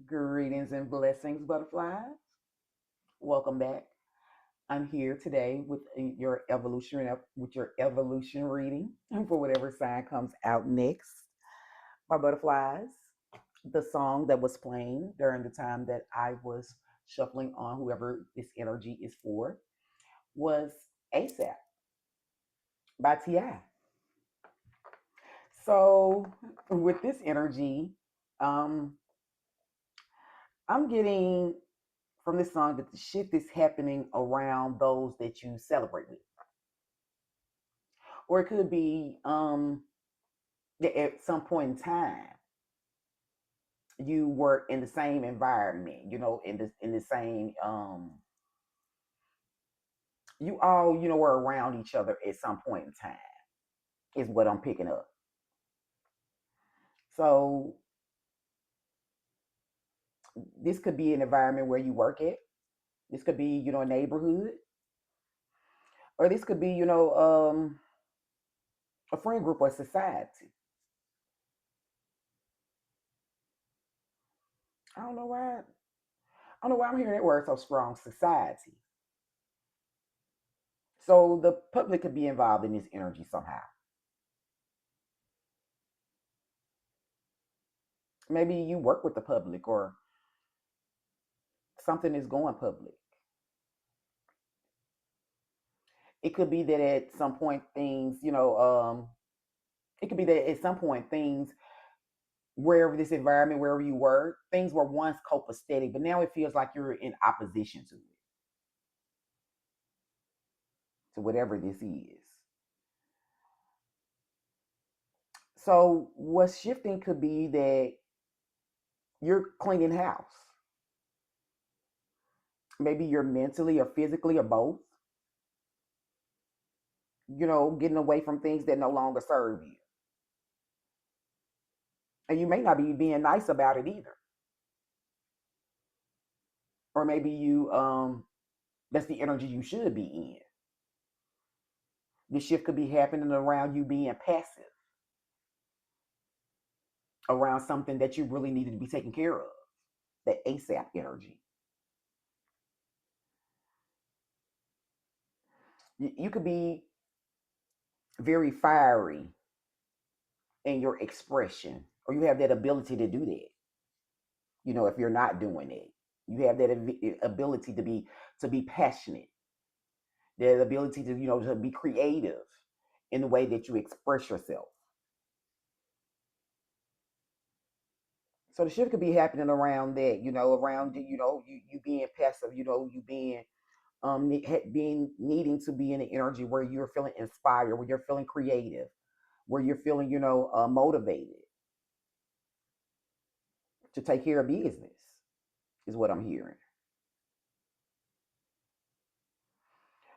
Greetings and blessings, butterflies. Welcome back. I'm here today with your evolution reading for whatever sign comes out next. My butterflies. The song that was playing during the time that I was shuffling on whoever this energy is for was ASAP by Ti. So with this energy, um, I'm getting from this song that the shift is happening around those that you celebrate with. Or it could be that at some point in time you were in the same environment, in the same you all, were around each other at some point in time, is what I'm picking up. So this could be an environment where you work at. This could be, a neighborhood, or this could be, a friend group or society. I don't know why. I don't know why I'm hearing that word so strong. Society. So the public could be involved in this energy somehow. Maybe you work with the public or something is going public. It could be that at some point things, it could be that at some point things, wherever this environment, wherever you were, things were once copacetic, but now it feels like you're in opposition to whatever this is. So what's shifting could be that you're cleaning house. Maybe you're mentally or physically or both, getting away from things that no longer serve you. And you may not be being nice about it either. Or maybe that's the energy you should be in. This shift could be happening around you being passive, around something that you really needed to be taken care of. That ASAP energy. You could be very fiery in your expression, or you have that ability to do that. If you're not doing it, you have that ability to be passionate, that ability to be creative in the way that you express yourself. So the shift could be happening around that, around you being passive, you being needing to be in an energy where you're feeling inspired, where you're feeling creative, where you're feeling motivated to take care of business, is what I'm hearing.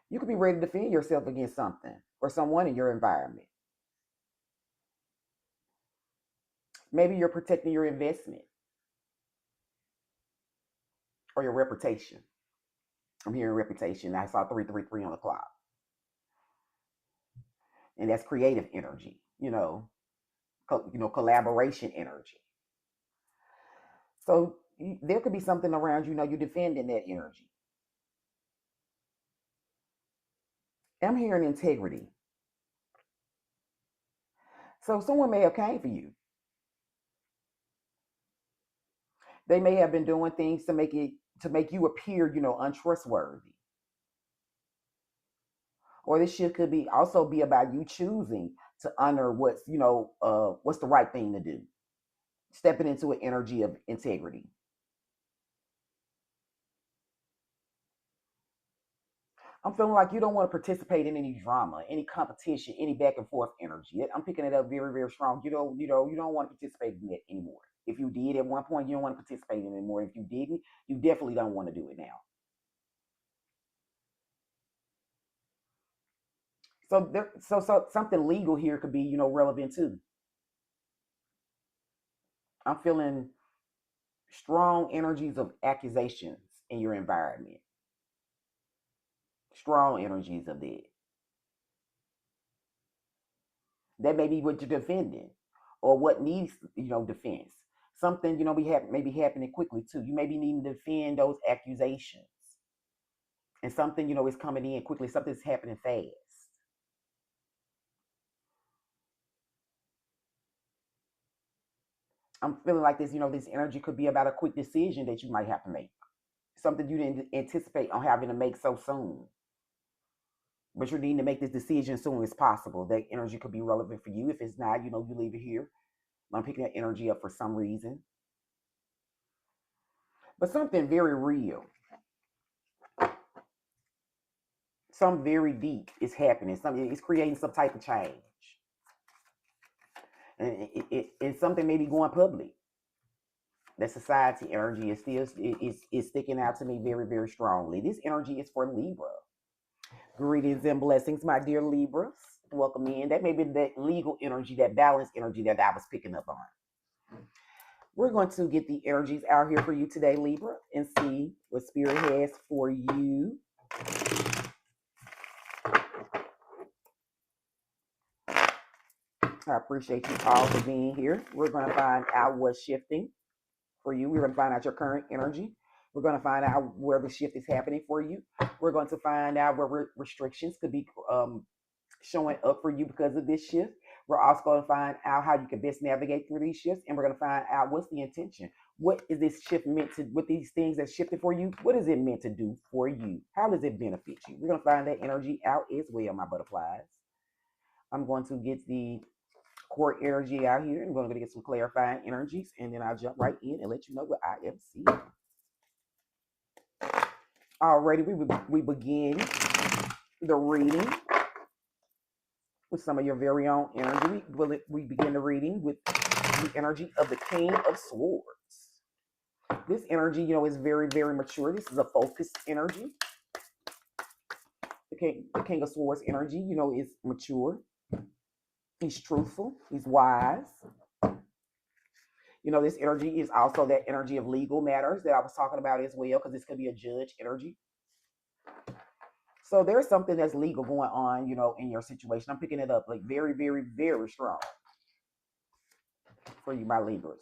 You could be ready to defend yourself against something or someone in your environment. Maybe you're protecting your investment or your reputation. I'm hearing reputation. I saw 333 on the clock, and that's creative energy. Collaboration energy. So there could be something around you're defending that energy. I'm hearing integrity. So someone may have came for you. They may have been doing things to make you appear, untrustworthy. Or this shit could be also be about you choosing to honor what's the right thing to do. Stepping into an energy of integrity. I'm feeling like you don't want to participate in any drama, any competition, any back and forth energy. I'm picking it up very, very strong. You don't want to participate in that anymore. If you did at one point, you don't want to participate in it anymore. If you didn't, you definitely don't want to do it now. So something legal here could be, relevant too. I'm feeling strong energies of accusations in your environment. Strong energies of that. That may be what you're defending or what needs, defense. Something, maybe happening quickly too. You may be needing to defend those accusations. And something, is coming in quickly. Something's happening fast. I'm feeling like this energy could be about a quick decision that you might have to make. Something you didn't anticipate on having to make so soon. But you're needing to make this decision as soon as possible. That energy could be relevant for you. If it's not, you leave it here. I'm picking that energy up for some reason. But something very real, something very deep is happening. Something is creating some type of change. And something may be going public. That society energy is still is sticking out to me very, very strongly. This energy is for Libra. Greetings and blessings, my dear Libras. Welcome in. That may be that legal energy, that balance energy that I was picking up on. We're going to get the energies out here for you today, Libra, and see what Spirit has for you. I appreciate you all for being here. We're going to find out what's shifting for you. We're going to find out your current energy. We're going to find out where the shift is happening for you. We're going to find out where restrictions could be showing up for you because of this shift. We're also going to find out how you can best navigate through these shifts. And we're going to find out what's the intention. What is this shift meant to, with these things that shifted for you? What is it meant to do for you? How does it benefit you? We're going to find that energy out as well, my butterflies. I'm going to get the core energy out here. I'm going to get some clarifying energies, and then I'll jump right in and let you know what I am seeing. Already, we begin the reading with some of your very own energy. We begin the reading with the energy of the King of Swords. This energy, is very, very mature. This is a focused energy. The King of Swords energy, is mature. He's truthful. He's wise. This energy is also that energy of legal matters that I was talking about as well, because this could be a judge energy. So there's something that's legal going on, in your situation. I'm picking it up like very, very, very strong for you, my Libras.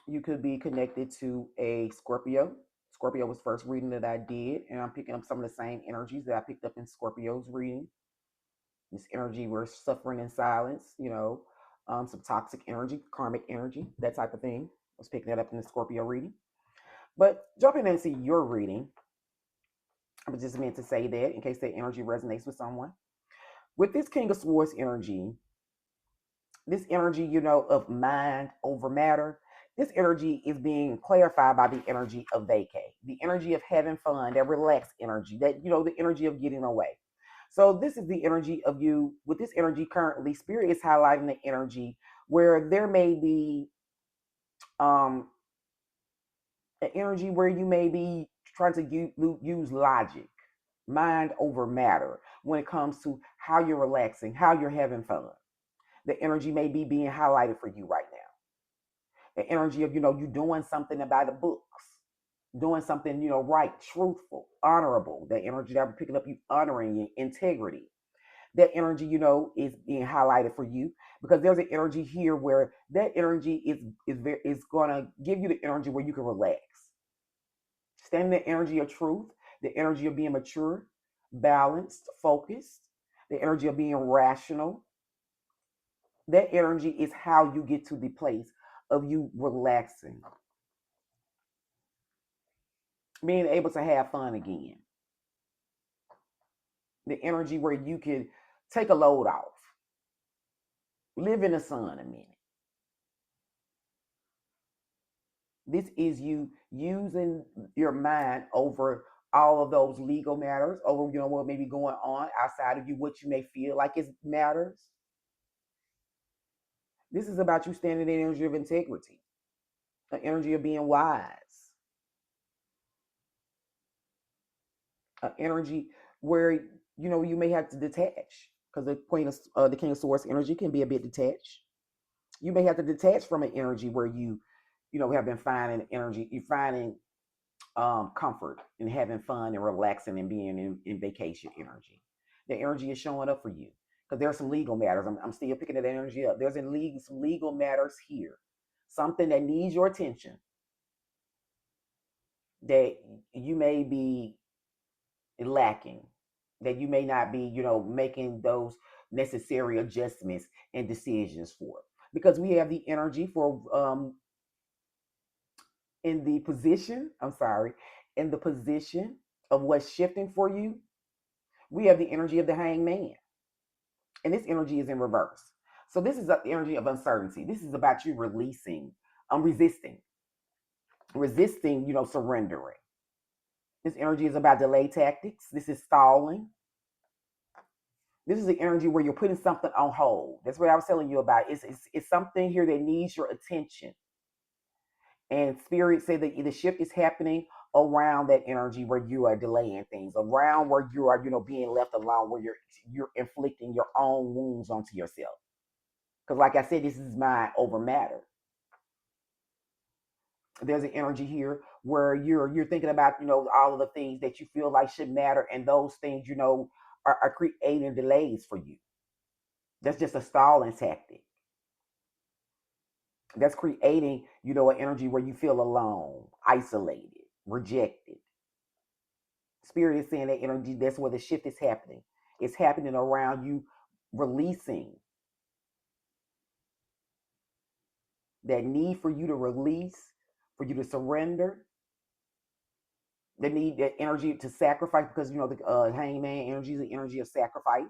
You could be connected to a Scorpio. Scorpio was first reading that I did, and I'm picking up some of the same energies that I picked up in Scorpio's reading. This energy, we're suffering in silence, some toxic energy, karmic energy, that type of thing. I was picking that up in the Scorpio reading. But jumping into your reading, I just meant to say that in case that energy resonates with someone. With this King of Swords energy, this energy, of mind over matter, this energy is being clarified by the energy of vacay, the energy of having fun, that relaxed energy, that, the energy of getting away. So this is the energy of you. With this energy currently, Spirit is highlighting the energy where there may be an energy where you may be trying to use logic, mind over matter, when it comes to how you're relaxing, how you're having fun. The energy may be being highlighted for you right now. The energy of, you doing something about the books, doing something, right, truthful, honorable. The energy that I'm picking up, you honoring your integrity. That energy, is being highlighted for you, because there's an energy here where that energy is going to give you the energy where you can relax. Stand in the energy of truth, the energy of being mature, balanced, focused, the energy of being rational. That energy is how you get to the place of you relaxing, being able to have fun again. The energy where you can take a load off, live in the sun a minute. This is you using your mind over all of those legal matters, over what may be going on outside of you, what you may feel like is matters. This is about you standing in the energy of integrity, the energy of being wise, an energy where you may have to detach, because the King of Swords energy can be a bit detached. You may have to detach from an energy where you have been finding energy, you're finding comfort and having fun and relaxing and being in vacation energy. The energy is showing up for you. because there's some legal matters. I'm still picking that energy up. There's some legal matters here, something that needs your attention that you may be lacking, that you may not be, making those necessary adjustments and decisions for. Because we have the energy for in the position, I'm sorry, in the position of what's shifting for you, we have the energy of the hangman. And this energy is in reverse. So this is the energy of uncertainty. This is about you releasing, resisting, surrendering. This energy is about delay tactics. This is stalling. This is the energy where you're putting something on hold. That's what I was telling you about. It's something here that needs your attention. And spirit say that the shift is happening around that energy where you are delaying things, around where you are, being left alone, where you're inflicting your own wounds onto yourself. Because like I said, this is mind over matter. There's an energy here where you're thinking about, all of the things that you feel like should matter, and those things, are creating delays for you. That's just a stalling tactic. That's creating, an energy where you feel alone, isolated, rejected. Spirit is saying that energy, that's where the shift is happening. It's happening around you releasing, that need for you to release, for you to surrender, the need, that energy to sacrifice, because the hangman energy is the energy of sacrifice.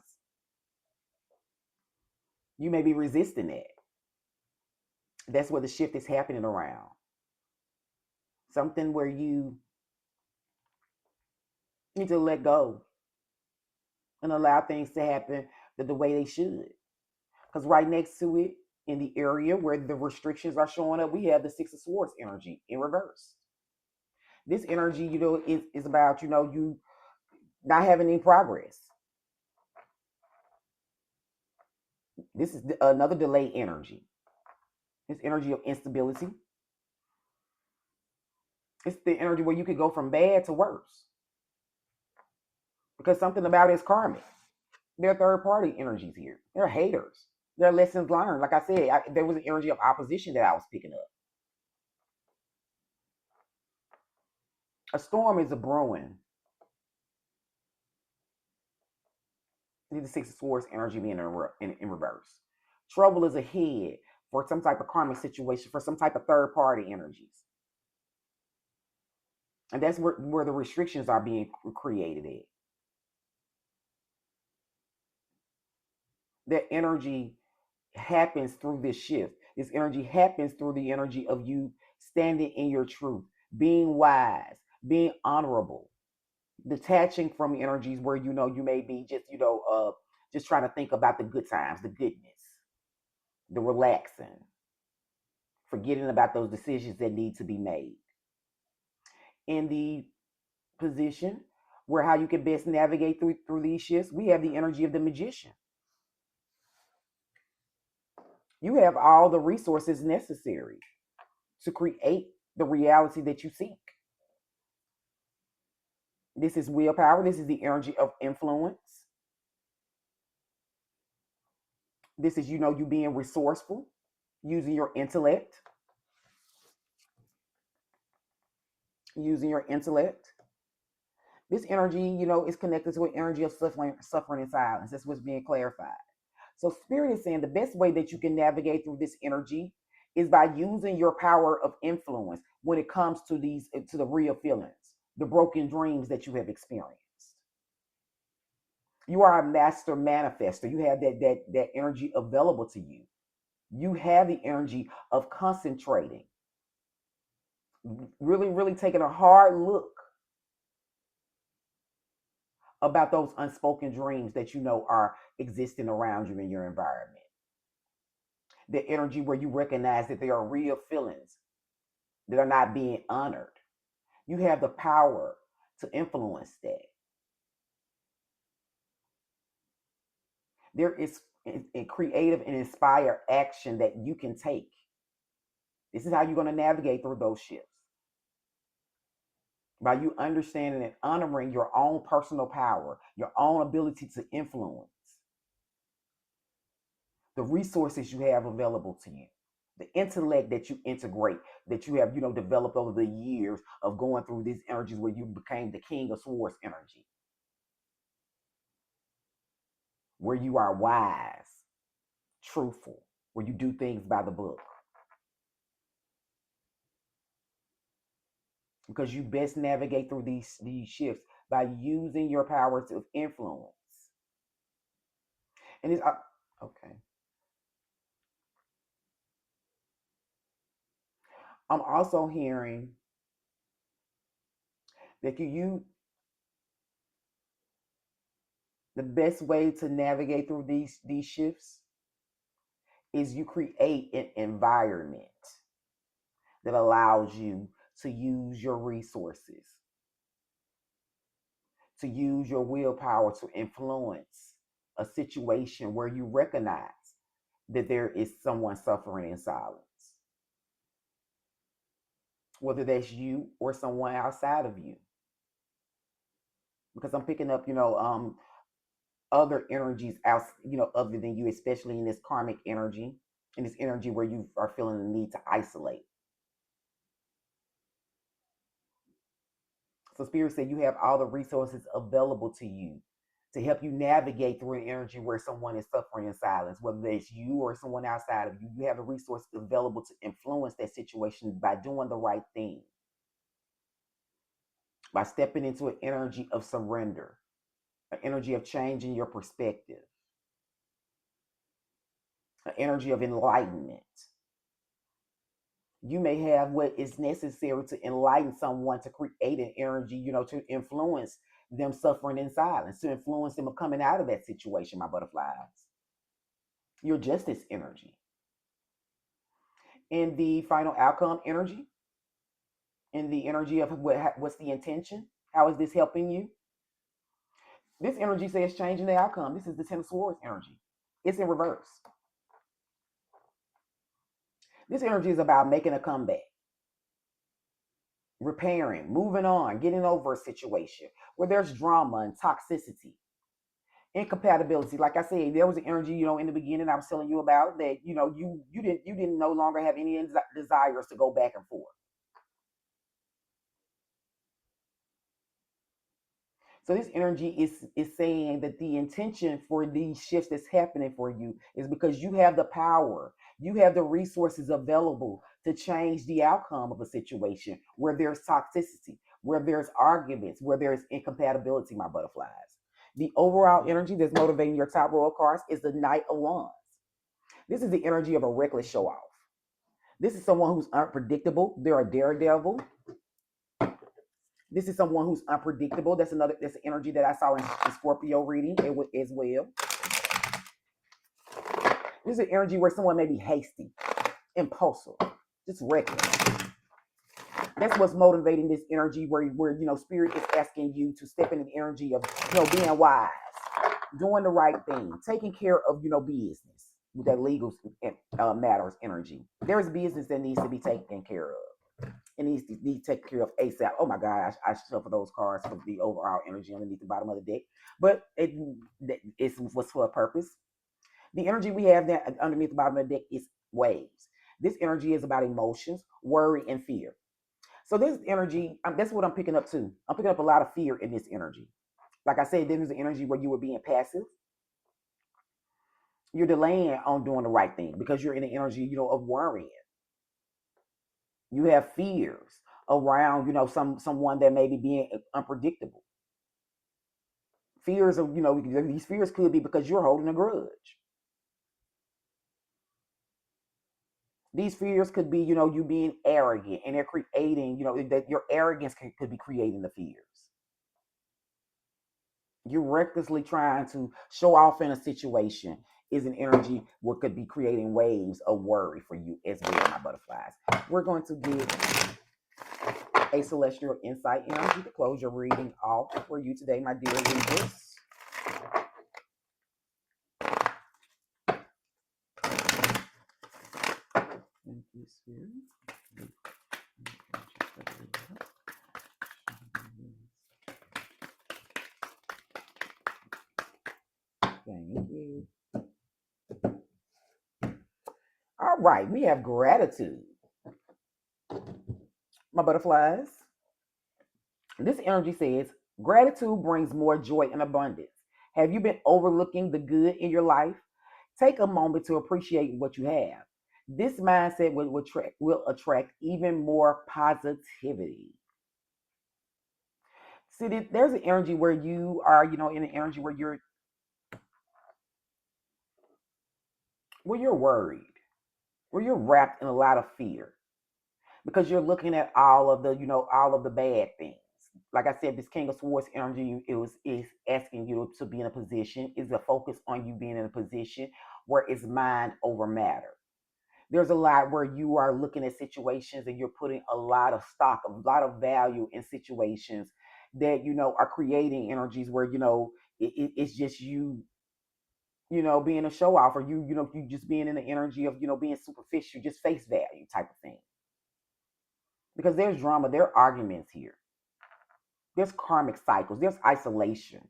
You may be resisting that. That's where the shift is happening around. Something where you need to let go and allow things to happen the way they should. Because right next to it, in the area where the restrictions are showing up, we have the Six of Swords energy in reverse. This energy, is about, you not having any progress. This is another delay energy. This energy of instability. It's the energy where you could go from bad to worse. Because something about it's karmic. They're third party energies here. They're haters. They're lessons learned. Like I said, there was an energy of opposition that I was picking up. A storm is a brewing. The Six of Swords energy being in reverse. Trouble is ahead for some type of karmic situation, for some type of third party energies. And that's where the restrictions are being created at. That energy happens through this shift. This energy happens through the energy of you standing in your truth, being wise, being honorable, detaching from energies where you may be just trying to think about the good times, the goodness, the relaxing, forgetting about those decisions that need to be made. In the position where how you can best navigate through these shifts, we have the energy of the magician. You have all the resources necessary to create the reality that you seek. This is willpower. This is the energy of influence. This is, you being resourceful, using your intellect, using your intellect. This energy, is connected to an energy of suffering and silence. That's what's being clarified. So Spirit is saying the best way that you can navigate through this energy is by using your power of influence when it comes to the real feelings, the broken dreams that you have experienced. You are a master manifester. You have that energy available to you. You have the energy of concentrating, really, really taking a hard look about those unspoken dreams that are existing around you in your environment. The energy where you recognize that there are real feelings that are not being honored. You have the power to influence that. There is a creative and inspired action that you can take. This is how you're going to navigate through those shifts. By you understanding and honoring your own personal power, your own ability to influence. the resources you have available to you, the intellect that you integrate, that you have, developed over the years of going through these energies where you became the king of swords energy, where you are wise, truthful, where you do things by the book. Because you best navigate through these shifts by using your powers of influence. And it's okay. I'm also hearing that the best way to navigate through these shifts is you create an environment that allows you to use your resources, to use your willpower to influence a situation where you recognize that there is someone suffering in silence, whether that's you or someone outside of you. Because I'm picking up, other energies out, other than you, especially in this karmic energy, in this energy where you are feeling the need to isolate. So Spirit said you have all the resources available to you to help you navigate through an energy where someone is suffering in silence, whether it's you or someone outside of you. You have the resources available to influence that situation by doing the right thing, by stepping into an energy of surrender, an energy of changing your perspective, an energy of enlightenment. You may have what is necessary to enlighten someone, to create an energy, to influence them suffering in silence, to influence them coming out of that situation, my butterflies. Your justice energy. In the final outcome energy, in the energy of what's the intention? How is this helping you? This energy says changing the outcome. This is the Ten of Swords energy. It's in reverse. This energy is about making a comeback, repairing, moving on, getting over a situation where there's drama and toxicity, incompatibility. Like I said, there was an energy, in the beginning I was telling you about that, you didn't no longer have any desires to go back and forth. So this energy is saying that the intention for these shifts that's happening for you is because you have the power, you have the resources available to change the outcome of a situation where there's toxicity, where there's arguments, where there's incompatibility, my butterflies. The overall energy that's motivating your top row of cards is the Knight of Wands. This is the energy of a reckless show off. This is someone who's unpredictable. They're a daredevil. This is someone who's unpredictable. That's an energy that I saw in the Scorpio reading as well. This is an energy where someone may be hasty, impulsive, just reckless. That's what's motivating this energy where Spirit is asking you to step in the energy of being wise, doing the right thing, taking care of business with that legal matters energy. There's business that needs to be taken care of. It needs to be taken care of ASAP. Oh my God, I shuffle those cards for the overall energy underneath the bottom of the deck. But it's what's for a purpose. The energy we have there underneath the bottom of the deck is waves. This energy is about emotions, worry, and fear. So this energy, that's what I'm picking up too. I'm picking up a lot of fear in this energy. Like I said, there's an energy where you were being passive. You're delaying on doing the right thing because you're in the energy, of worrying. You have fears around, someone that may be being unpredictable. Fears of, these fears could be because you're holding a grudge. These fears could be, you being arrogant, and they're creating, that your arrogance could be creating the fears. You're recklessly trying to show off in a situation is an energy what could be creating waves of worry for you as well, my butterflies. We're going to give a celestial insight energy to close your reading off for you today, my dear readers. Thank you, Spirit. Thank you. All right, we have gratitude. My butterflies. This energy says gratitude brings more joy and abundance. Have you been overlooking the good in your life? Take a moment to appreciate what you have. This mindset will attract even more positivity. See, there's an energy where you are, in an energy where you're worried, where you're wrapped in a lot of fear because you're looking at all of the bad things. Like I said, this King of Swords energy is asking you to be in a position, is a focus on you being in a position where it's mind over matter. There's a lot where you are looking at situations and you're putting a lot of stock, a lot of value in situations that are creating energies where it's just being a show off, or you just being in the energy of being superficial, just face value type of thing. Because there's drama, there are arguments here, there's karmic cycles, there's isolation,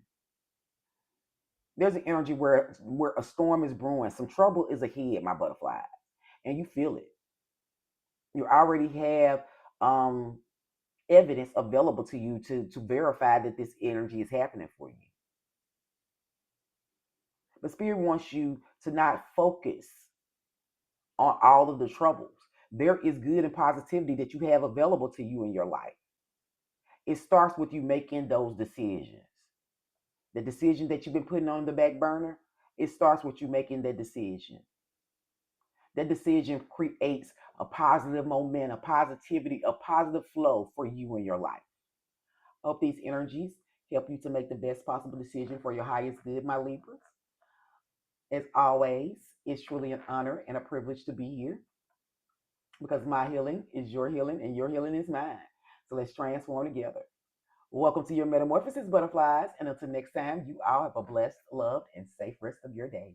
there's an energy where a storm is brewing, some trouble is ahead, my butterfly, and you feel it. You already have um evidence available to you to verify that this energy is happening for you. But spirit wants you to not focus on all of the troubles. There is good and positivity that you have available to you in your life. It starts with you making those decisions. The decision that you've been putting on the back burner, it starts with you making that decision. That decision creates a positive momentum, a positivity, a positive flow for you in your life. Hope these energies help you to make the best possible decision for your highest good, my Libras. As always, it's truly an honor and a privilege to be here because my healing is your healing and your healing is mine. So let's transform together. Welcome to your metamorphosis, butterflies. And until next time, you all have a blessed, loved, and safe rest of your day.